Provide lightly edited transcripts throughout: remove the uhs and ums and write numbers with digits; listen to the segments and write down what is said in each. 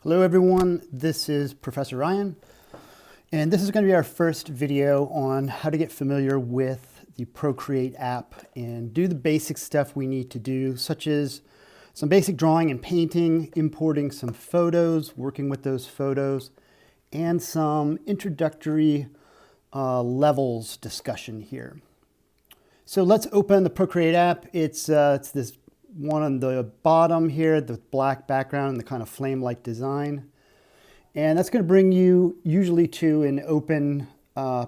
Hello everyone, this is Professor Ryan, and this is going to be our first video on how to get familiar with the Procreate app and do the basic stuff we need to do, such as some basic drawing and painting, importing some photos, working with those photos, and some introductory levels discussion here. So let's open the Procreate app. It's this one on the bottom here, the black background and the kind of flame-like design. And that's going to bring you usually to an open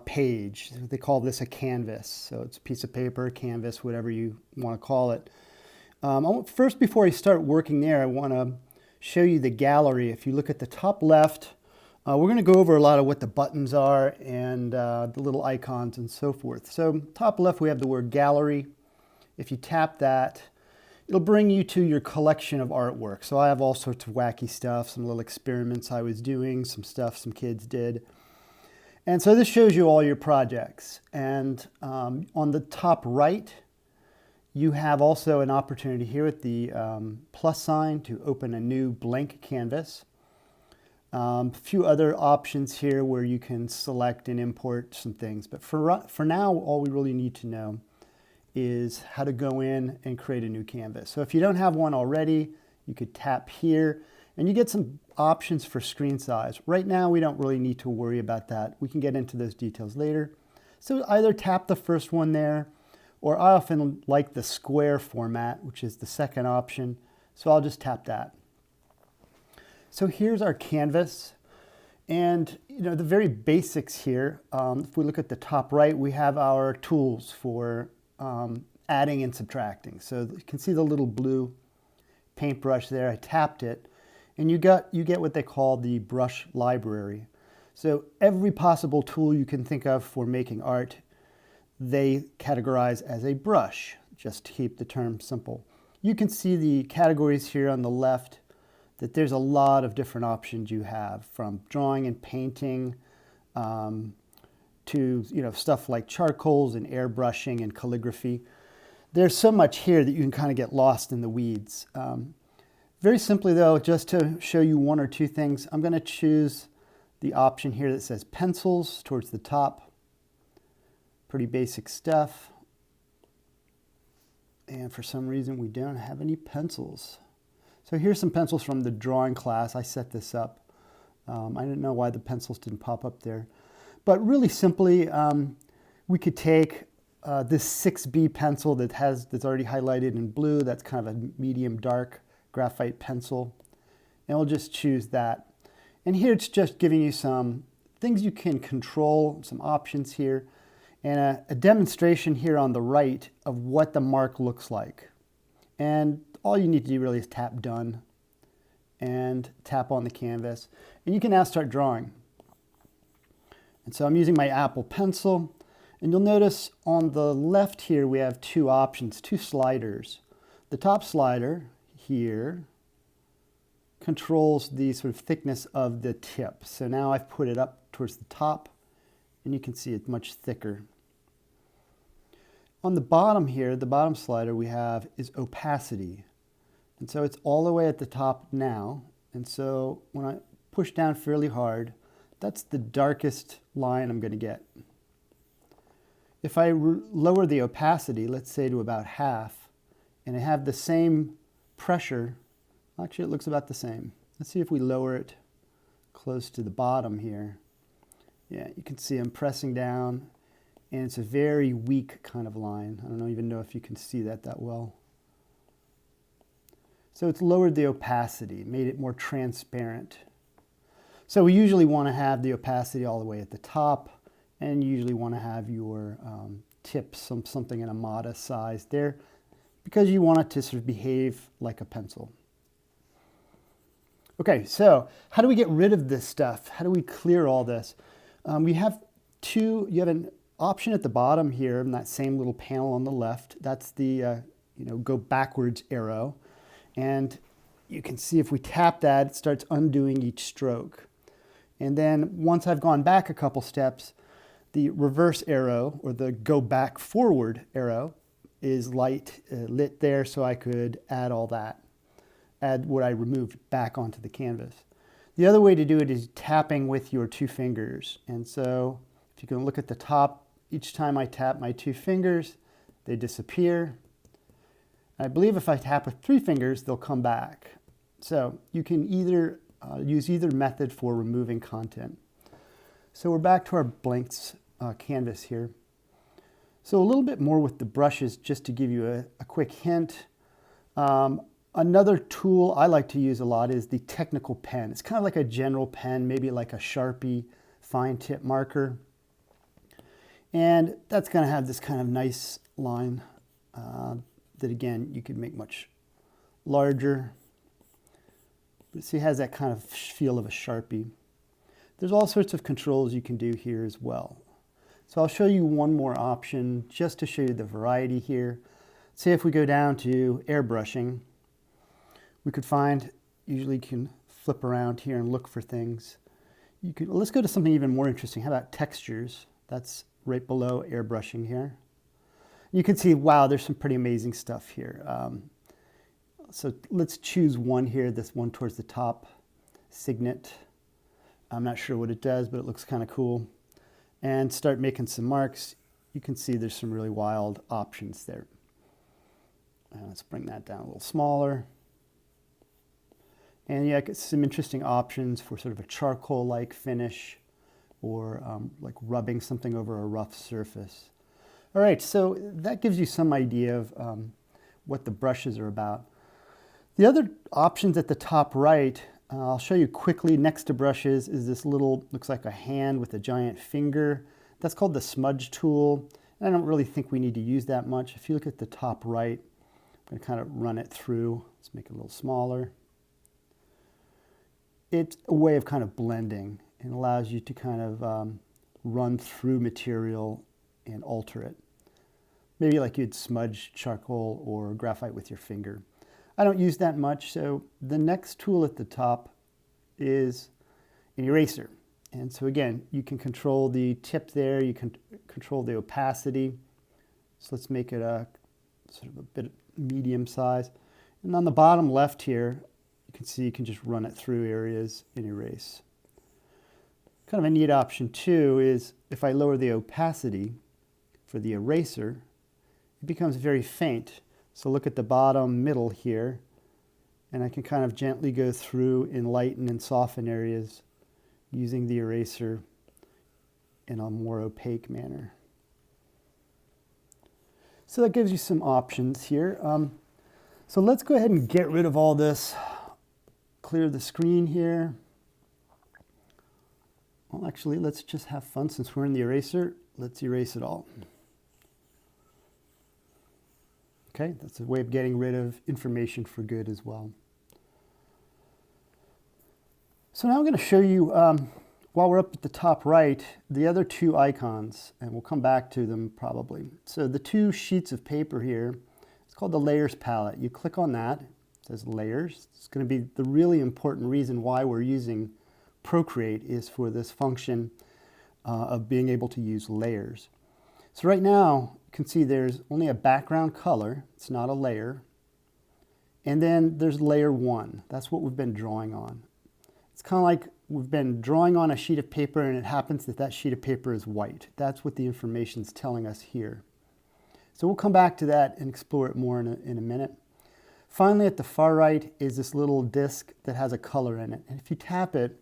page. They call this a canvas. So it's a piece of paper, canvas, whatever you want to call it. First, before I start working there, I want to show you the gallery. If you look at the top left, we're going to go over a lot of what the buttons are and the little icons and so forth. So top left, we have the word gallery. If you tap that, it'll bring you to your collection of artwork. So I have all sorts of wacky stuff, some little experiments I was doing, some stuff some kids did. And so this shows you all your projects. And on the top right, you have also an opportunity here with the plus sign to open a new blank canvas. A few other options here where you can select and import some things. But for now, all we really need to know is how to go in and create a new canvas. So if you don't have one already, you could tap here and you get some options for screen size. Right now, we don't really need to worry about that. We can get into those details later. So either tap the first one there, or I often like the square format, which is the second option. So I'll just tap that. So here's our canvas. And the very basics here, if we look at the top right, we have our tools for adding and subtracting. So you can see the little blue paintbrush there. I tapped it, and you get what they call the brush library. So every possible tool you can think of for making art, they categorize as a brush, just to keep the term simple. You can see the categories here on the left, that there's a lot of different options you have, from drawing and painting, to stuff like charcoals and airbrushing and calligraphy. There's so much here that you can kind of get lost in the weeds. Very simply though, just to show you one or two things, I'm going to choose the option here that says pencils towards the top. Pretty basic stuff. And for some reason we don't have any pencils. So here's some pencils from the drawing class. I set this up. I didn't know why the pencils didn't pop up there. But really simply, we could take this 6B pencil that's already highlighted in blue. That's kind of a medium dark graphite pencil. And we'll just choose that. And here it's just giving you some things you can control, some options here, and a demonstration here on the right of what the mark looks like. And all you need to do really is tap done and tap on the canvas. And you can now start drawing. And so I'm using my Apple Pencil, and you'll notice on the left here we have two options, two sliders. The top slider here controls the sort of thickness of the tip. So now I've put it up towards the top, and you can see it's much thicker. On the bottom here, the bottom slider we have is opacity. And so it's all the way at the top now. And so when I push down fairly hard, that's the darkest line I'm going to get. If I lower the opacity, let's say to about half, and I have the same pressure, actually it looks about the same. Let's see if we lower it close to the bottom here. Yeah, you can see I'm pressing down, and it's a very weak kind of line. I don't even know if you can see that well. So it's lowered the opacity, made it more transparent. So we usually want to have the opacity all the way at the top, and you usually want to have your tips something in a modest size there, because you want it to sort of behave like a pencil. Okay, so how do we get rid of this stuff? How do we clear all this? You have an option at the bottom here in that same little panel on the left. That's the go backwards arrow. And you can see if we tap that, it starts undoing each stroke. And then once I've gone back a couple steps, the reverse arrow, or the go back forward arrow, is lit there, so I could add all that, add what I removed back onto the canvas. The other way to do it is tapping with your two fingers. And so if you can look at the top, each time I tap my two fingers, they disappear. I believe if I tap with three fingers, they'll come back. So you can either use either method for removing content. So we're back to our blanks canvas here. So a little bit more with the brushes, just to give you a quick hint. Another tool I like to use a lot is the technical pen. It's kind of like a general pen, maybe like a Sharpie fine tip marker. And that's going to have this kind of nice line that, again, you could make much larger. But see, it has that kind of feel of a Sharpie. There's all sorts of controls you can do here as well. So I'll show you one more option just to show you the variety here. Say if we go down to airbrushing, we could find, usually you can flip around here and look for things. Let's go to something even more interesting. How about textures? That's right below airbrushing here. You can see, wow, there's some pretty amazing stuff here. So let's choose one here, this one towards the top, Signet. I'm not sure what it does, but it looks kind of cool. And start making some marks. You can see there's some really wild options there. Let's bring that down a little smaller. And yeah, some interesting options for sort of a charcoal-like finish or like rubbing something over a rough surface. All right, so that gives you some idea of what the brushes are about. The other options at the top right, I'll show you quickly. Next to brushes is this little, looks like a hand with a giant finger. That's called the smudge tool. And I don't really think we need to use that much. If you look at the top right, I'm going to kind of run it through. Let's make it a little smaller. It's a way of kind of blending and allows you to kind of run through material and alter it. Maybe like you'd smudge charcoal or graphite with your finger. I don't use that much, so the next tool at the top is an eraser. And so again, you can control the tip there, you can control the opacity. So let's make it a sort of a bit medium size. And on the bottom left here, you can see you can just run it through areas and erase. Kind of a neat option too is if I lower the opacity for the eraser, it becomes very faint. So look at the bottom middle here, and I can kind of gently go through and lighten and soften areas using the eraser in a more opaque manner. So that gives you some options here. So let's go ahead and get rid of all this. Clear the screen here. Well, actually, let's just have fun since we're in the eraser. Let's erase it all. Okay, that's a way of getting rid of information for good as well. So now I'm going to show you, while we're up at the top right, the other two icons, and we'll come back to them probably. So the two sheets of paper here, it's called the Layers palette. You click on that, it says Layers. It's going to be the really important reason why we're using Procreate is for this function of being able to use layers. So right now, you can see there's only a background color. It's not a layer. And then there's layer 1. That's what we've been drawing on. It's kind of like we've been drawing on a sheet of paper and it happens that that sheet of paper is white. That's what the information is telling us here. So we'll come back to that and explore it more in a minute. Finally, at the far right is this little disc that has a color in it. And if you tap it,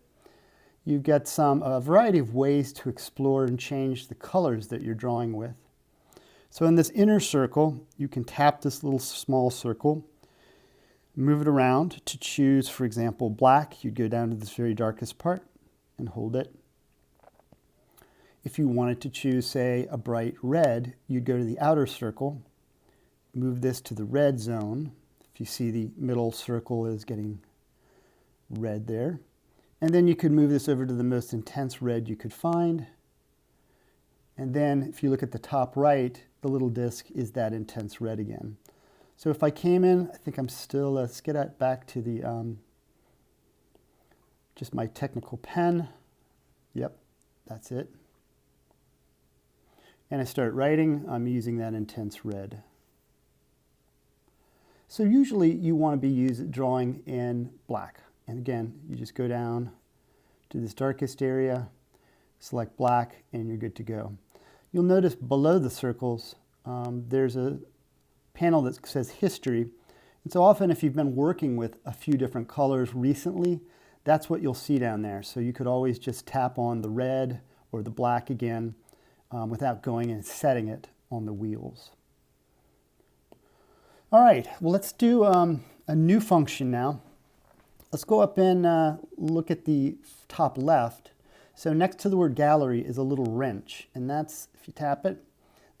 you get a variety of ways to explore and change the colors that you're drawing with. So in this inner circle, you can tap this little small circle, move it around to choose, for example, black. You'd go down to this very darkest part and hold it. If you wanted to choose, say, a bright red, you'd go to the outer circle, move this to the red zone. If you see the middle circle is getting red there. And then you could move this over to the most intense red you could find. And then if you look at the top right, the little disc is that intense red again. So if I came in, I think I'm still, let's get back to the, just my technical pen. Yep, that's it. And I start writing, I'm using that intense red. So usually you want to be drawing in black. And again, you just go down to this darkest area, select black, and you're good to go. You'll notice below the circles, there's a panel that says history. And so often if you've been working with a few different colors recently, that's what you'll see down there. So you could always just tap on the red or the black again without going and setting it on the wheels. All right, well, let's do a new function now. Let's go up and look at the top left. So next to the word gallery is a little wrench, and that's, if you tap it,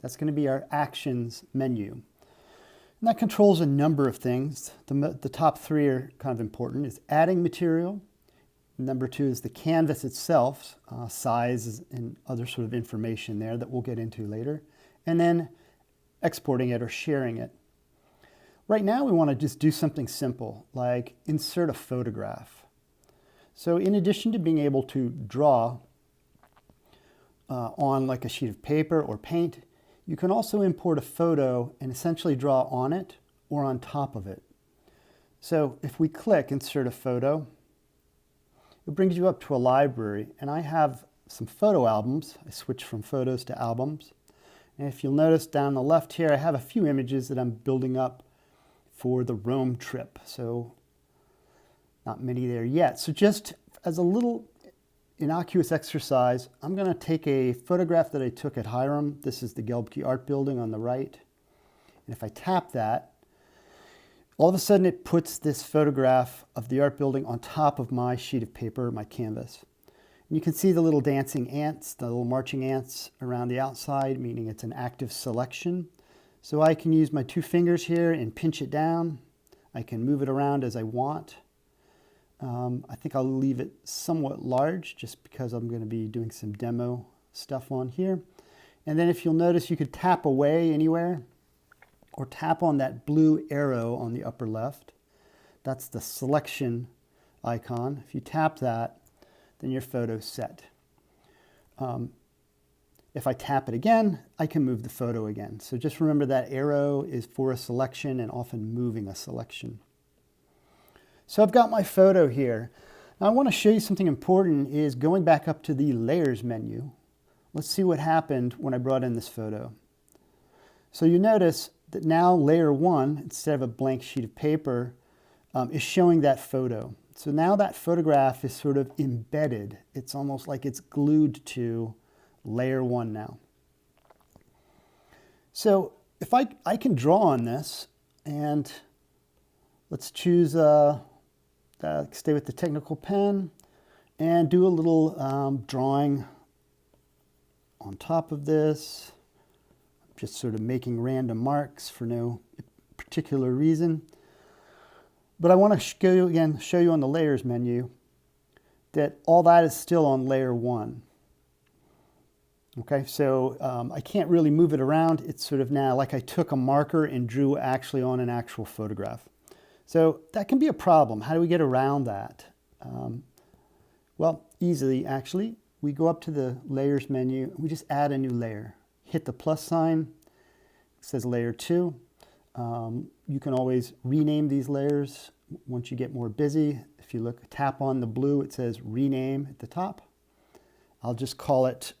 that's going to be our actions menu. And that controls a number of things. The top three are kind of important. It's adding material. Number two is the canvas itself, size and other sort of information there that we'll get into later. And then exporting it or sharing it. Right now we want to just do something simple, like insert a photograph. So in addition to being able to draw on like a sheet of paper or paint, you can also import a photo and essentially draw on it or on top of it. So if we click insert a photo, it brings you up to a library, and I have some photo albums. I switched from photos to albums. And if you'll notice down the left here, I have a few images that I'm building up for the Rome trip. So not many there yet. So just as a little innocuous exercise, I'm going to take a photograph that I took at Hiram. This is the Gelbke Art Building on the right. And if I tap that, all of a sudden it puts this photograph of the art building on top of my sheet of paper, my canvas. And you can see the little dancing ants, the little marching ants around the outside, meaning it's an active selection. So I can use my two fingers here and pinch it down. I can move it around as I want. I think I'll leave it somewhat large just because I'm going to be doing some demo stuff on here. And then if you'll notice, you could tap away anywhere or tap on that blue arrow on the upper left. That's the selection icon. If you tap that, then your photo's set. If I tap it again, I can move the photo again. So just remember that arrow is for a selection and often moving a selection. So I've got my photo here. Now I want to show you something important is going back up to the layers menu. Let's see what happened when I brought in this photo. So you notice that now layer one, instead of a blank sheet of paper, is showing that photo. So now that photograph is sort of embedded. It's almost like it's glued to layer one now. So if I can draw on this, and let's choose, stay with the technical pen, and do a little drawing on top of this, just sort of making random marks for no particular reason. But I want to show you on the layers menu that all that is still on layer one. Okay, so I can't really move it around. It's sort of now like I took a marker and drew actually on an actual photograph. So that can be a problem. How do we get around that? Well, easily actually. We go up to the layers menu and we just add a new layer. Hit the plus sign, it says layer 2. You can always rename these layers once you get more busy. If you tap on the blue, it says rename at the top. I'll just call it,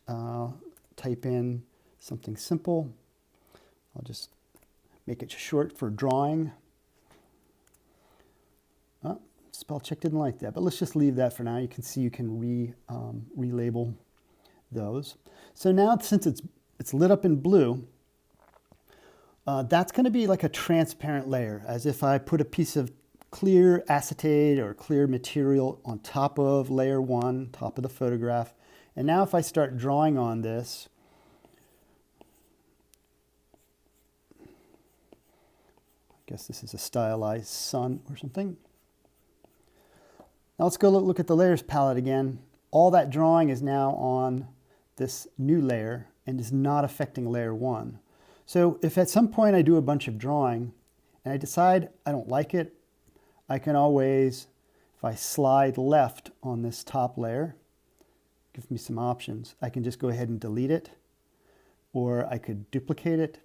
type in something simple. I'll just make it short for drawing. Spell check didn't like that, but let's just leave that for now. You can see you can relabel those. So now since it's lit up in blue, that's going to be like a transparent layer, as if I put a piece of clear acetate or clear material on top of layer one, top of the photograph. And now if I start drawing on this, I guess this is a stylized sun or something. Now let's go look at the layers palette again. All that drawing is now on this new layer and is not affecting layer one. So if at some point I do a bunch of drawing and I decide I don't like it, I can always, if I slide left on this top layer, gives me some options. I can just go ahead and delete it, or I could duplicate it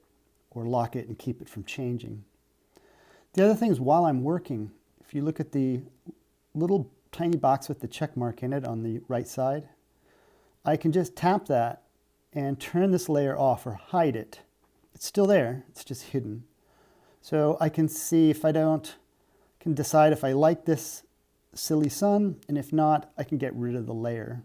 or lock it and keep it from changing. The other thing is while I'm working, if you look at the little tiny box with the check mark in it on the right side, I can just tap that and turn this layer off or hide it. It's still there, it's just hidden. So I can see if I can decide if I like this silly sun, and if not, I can get rid of the layer.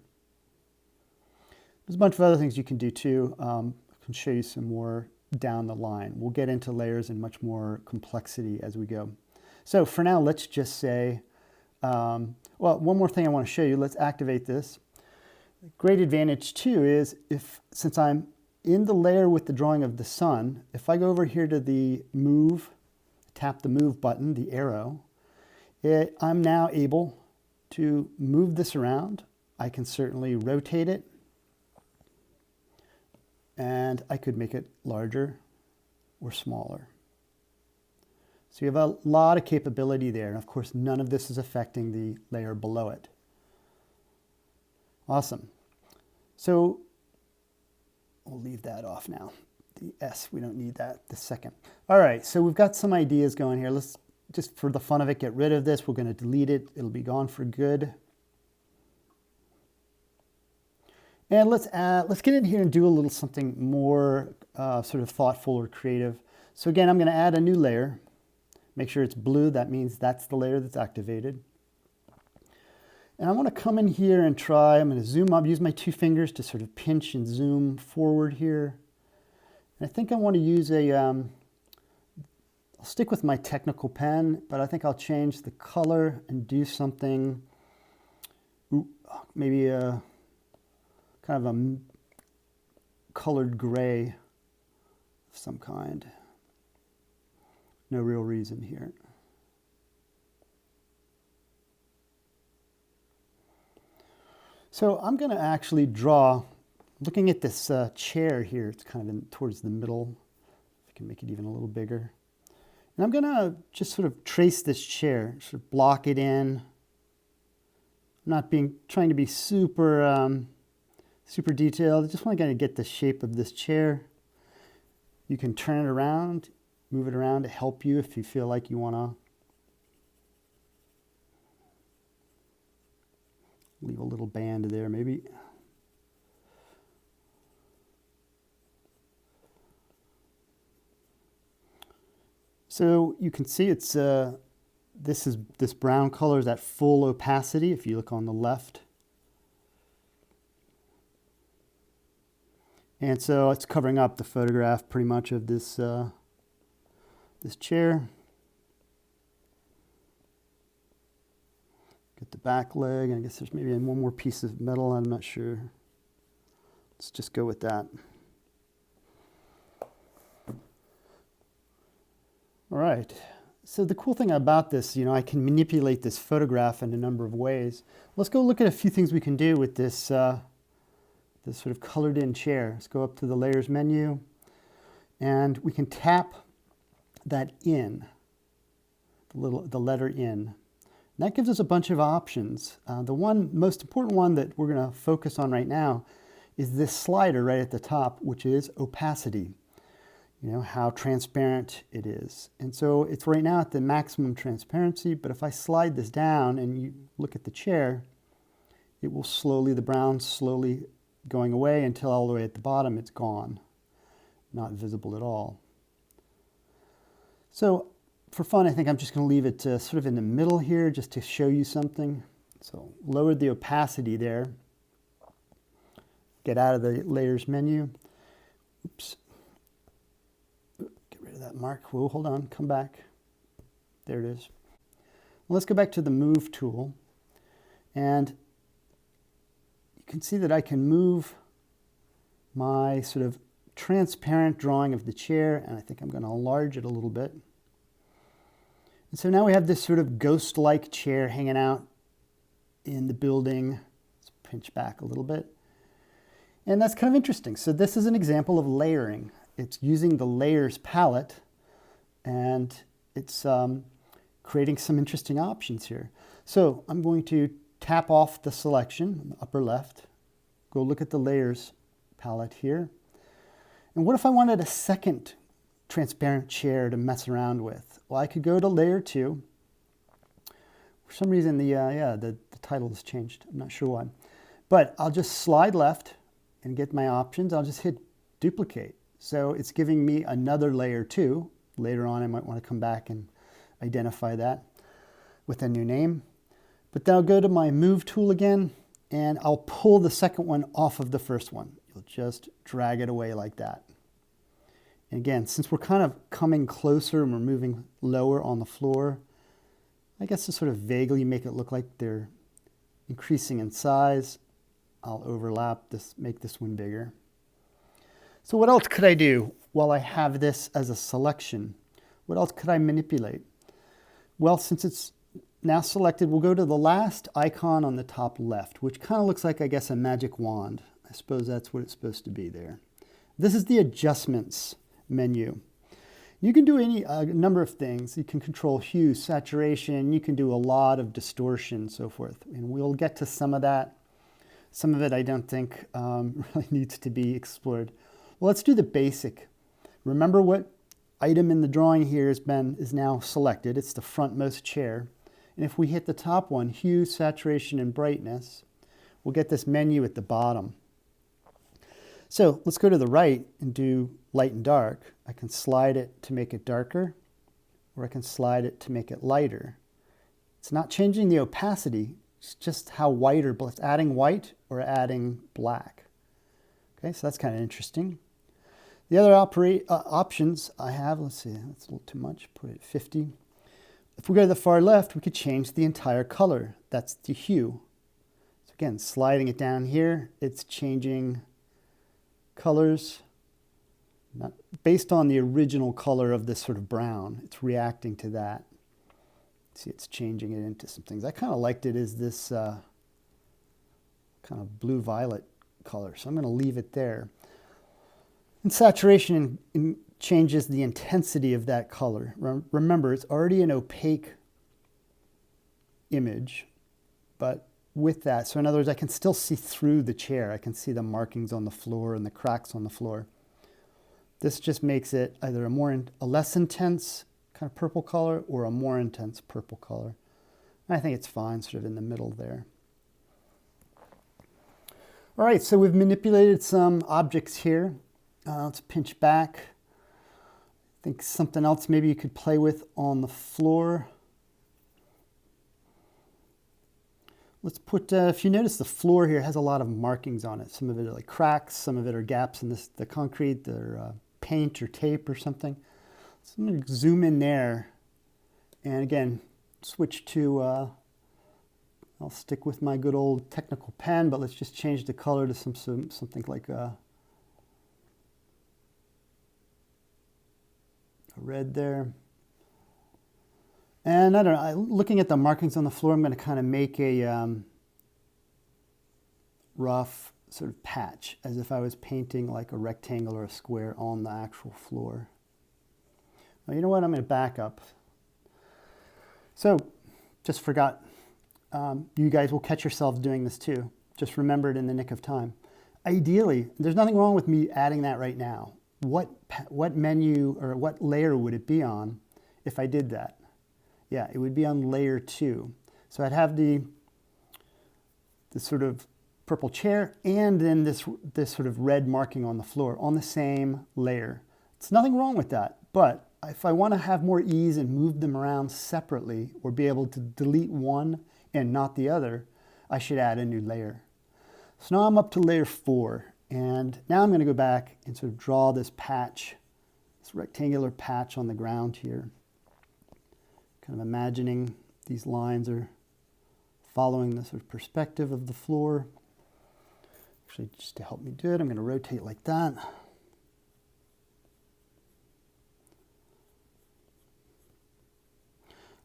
There's a bunch of other things you can do too. I can show you some more down the line. We'll get into layers and much more complexity as we go. So for now, let's just say, well, one more thing I want to show you. Let's activate this. Great advantage too is since I'm in the layer with the drawing of the sun, if I go over here to the move, tap the move button, the arrow, I'm now able to move this around. I can certainly rotate it, and I could make it larger or smaller. So you have a lot of capability there. And of course, none of this is affecting the layer below it. Awesome. So we'll leave that off now. The S, we don't need that, the second. All right, so we've got some ideas going here. Let's just, for the fun of it, get rid of this. We're going to delete it. It'll be gone for good. And let's get in here and do a little something more sort of thoughtful or creative. So again, I'm going to add a new layer. Make sure it's blue. That means that's the layer that's activated. And I want to come in here and try, I'm going to zoom up, use my 2 fingers to sort of pinch and zoom forward here. And I think I want to use I'll stick with my technical pen, but I think I'll change the color and do something, maybe a kind of a colored gray of some kind. No real reason here. So I'm going to actually draw, looking at this chair here, it's kind of towards the middle. I can make it even a little bigger. And I'm going to just sort of trace this chair, sort of block it in. I'm not trying to be super, super detailed. I just want to kind of get the shape of this chair. You can turn it around, move it around to help you if you feel like you want to leave a little band there maybe. So you can see it's this brown color is at full opacity if you look on the left. And so it's covering up the photograph pretty much of this this chair. Get the back leg, and I guess there's maybe one more piece of metal, I'm not sure. Let's just go with that. All right, so the cool thing about this, I can manipulate this photograph in a number of ways. Let's go look at a few things we can do with this, this sort of colored in chair. Let's go up to the layers menu, and we can tap that in, the letter in. And that gives us a bunch of options. The most important one that we're going to focus on right now is this slider right at the top, which is opacity. How transparent it is. And so it's right now at the maximum transparency, but if I slide this down and you look at the chair, it will the brown slowly going away until all the way at the bottom it's gone, not visible at all. So for fun, I think I'm just going to leave it sort of in the middle here just to show you something. So lower the opacity there. Get out of the layers menu. Oops. Get rid of that mark. Whoa, hold on, come back. There it is. Well, let's go back to the move tool. And you can see that I can move my sort of transparent drawing of the chair, and I think I'm going to enlarge it a little bit. And so now we have this sort of ghost-like chair hanging out in the building. Let's pinch back a little bit. And that's kind of interesting. So this is an example of layering. It's using the layers palette, and it's creating some interesting options here. So I'm going to tap off the selection in the upper left, go look at the layers palette here. And what if I wanted a second transparent chair to mess around with? Well, I could go to layer 2, For some reason, the title has changed. I'm not sure why. But I'll just slide left and get my options. I'll just hit duplicate. So it's giving me another layer too. Later on, I might want to come back and identify that with a new name. But then I'll go to my move tool again, and I'll pull the second one off of the first one. You'll just drag it away like that. And again, since we're kind of coming closer and we're moving lower on the floor, I guess to sort of vaguely make it look like they're increasing in size, I'll overlap this, make this one bigger. So what else could I do while I have this as a selection? What else could I manipulate? Well, since it's now selected, we'll go to the last icon on the top left, which kind of looks like, I guess, a magic wand. I suppose that's what it's supposed to be there. This is the adjustments menu. You can do a number of things. You can control hue, saturation, you can do a lot of distortion, so forth. And we'll get to some of that. Some of it I don't think really needs to be explored. Well, let's do the basic. Remember what item in the drawing here is now selected. It's the frontmost chair. And if we hit the top one, hue, saturation, and brightness, we'll get this menu at the bottom. So let's go to the right and do light and dark. I can slide it to make it darker, or I can slide it to make it lighter. It's not changing the opacity, it's just how white or black, adding white or adding black. Okay, so that's kind of interesting. The other options I have, let's see, that's a little too much, put it at 50. If we go to the far left, we could change the entire color. That's the hue. So again, sliding it down here, it's changing colors, not based on the original color of this sort of brown. It's reacting to that. See, it's changing it into some things. I kind of liked it as this kind of blue-violet color, so I'm going to leave it there. And saturation changes the intensity of that color. Remember, it's already an opaque image, but with that, so in other words, I can still see through the chair. I can see the markings on the floor and the cracks on the floor. This just makes it either a less intense kind of purple color or a more intense purple color. And I think it's fine, sort of in the middle there. All right, so we've manipulated some objects here. Let's pinch back. I think something else maybe you could play with on the floor. Let's put, if you notice, the floor here has a lot of markings on it. Some of it are like cracks, some of it are gaps in the concrete, they're paint or tape or something. So I'm going to zoom in there, and again, switch to, I'll stick with my good old technical pen, but let's just change the color to something like a red there. And I don't know, looking at the markings on the floor, I'm going to kind of make a rough sort of patch, as if I was painting like a rectangle or a square on the actual floor. Well, you know what, I'm going to back up. So, just forgot, you guys will catch yourselves doing this too. Just remember it in the nick of time. Ideally, there's nothing wrong with me adding that right now. What menu or what layer would it be on if I did that? Yeah, it would be on layer 2. So I'd have the sort of purple chair and then this sort of red marking on the floor on the same layer. There's nothing wrong with that, but if I want to have more ease and move them around separately or be able to delete one and not the other, I should add a new layer. So now I'm up to layer 4, and now I'm going to go back and sort of draw this patch, this rectangular patch on the ground here. Kind of imagining these lines are following the sort of perspective of the floor. Actually, just to help me do it, I'm going to rotate like that.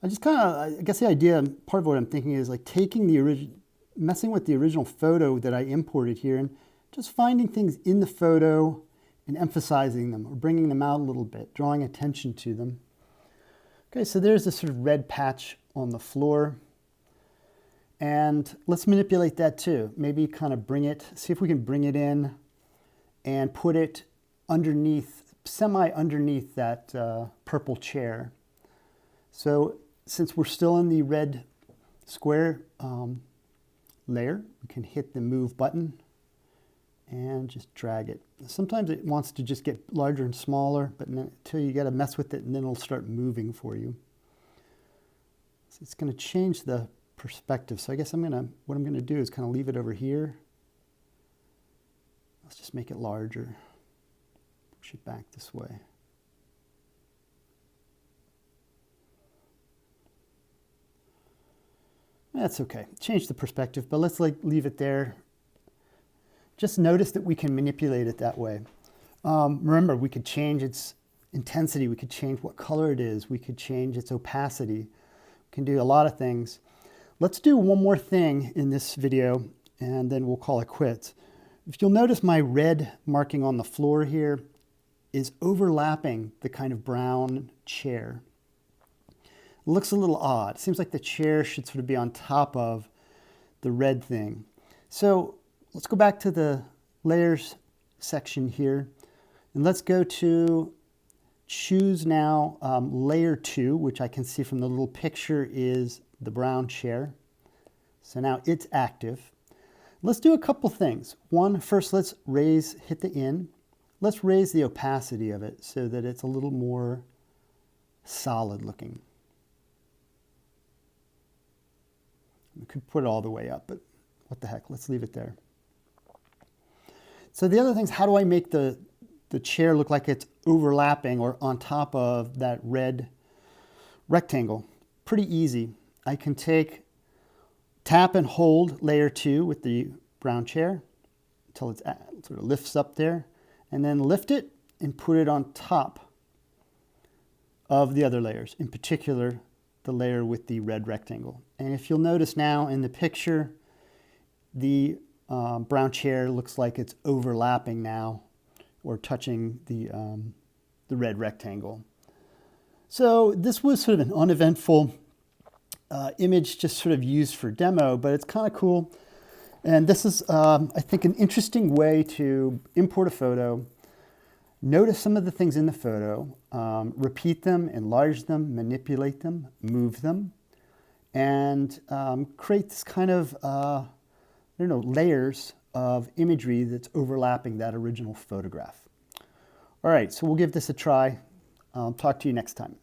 I guess the idea, part of what I'm thinking is like taking messing with the original photo that I imported here and just finding things in the photo and emphasizing them or bringing them out a little bit, drawing attention to them. Okay, so there's this sort of red patch on the floor. And let's manipulate that too. Maybe kind of bring it, see if we can bring it in and put it underneath, semi-underneath that purple chair. So since we're still in the red square layer, we can hit the move button and just drag it. Sometimes it wants to just get larger and smaller, but until you got to mess with it, and then it'll start moving for you. So it's going to change the perspective. So I guess what I'm going to do is kind of leave it over here. Let's just make it larger. Push it back this way. That's okay. Change the perspective, but let's leave it there. Just notice that we can manipulate it that way. Remember, we could change its intensity. We could change what color it is. We could change its opacity. We can do a lot of things. Let's do one more thing in this video, and then we'll call it quits. If you'll notice, my red marking on the floor here is overlapping the kind of brown chair. It looks a little odd. It seems like the chair should sort of be on top of the red thing. So let's go back to the layers section here, and let's go to choose now layer 2, which I can see from the little picture is the brown chair. So now it's active. Let's do a couple things. One, first let's hit the in. Let's raise the opacity of it so that it's a little more solid looking. We could put it all the way up, but what the heck, let's leave it there. So the other thing is, how do I make the chair look like it's overlapping or on top of that red rectangle? Pretty easy. I can tap and hold layer 2 with the brown chair until it sort of lifts up there, and then lift it and put it on top of the other layers, in particular the layer with the red rectangle. And if you'll notice now in the picture, the brown chair looks like it's overlapping now or touching the red rectangle. So this was sort of an uneventful image, just sort of used for demo, but it's kind of cool. And this is, I think, an interesting way to import a photo, notice some of the things in the photo, repeat them, enlarge them, manipulate them, move them, and create this kind of, layers of imagery that's overlapping that original photograph. All right, so we'll give this a try. Talk to you next time.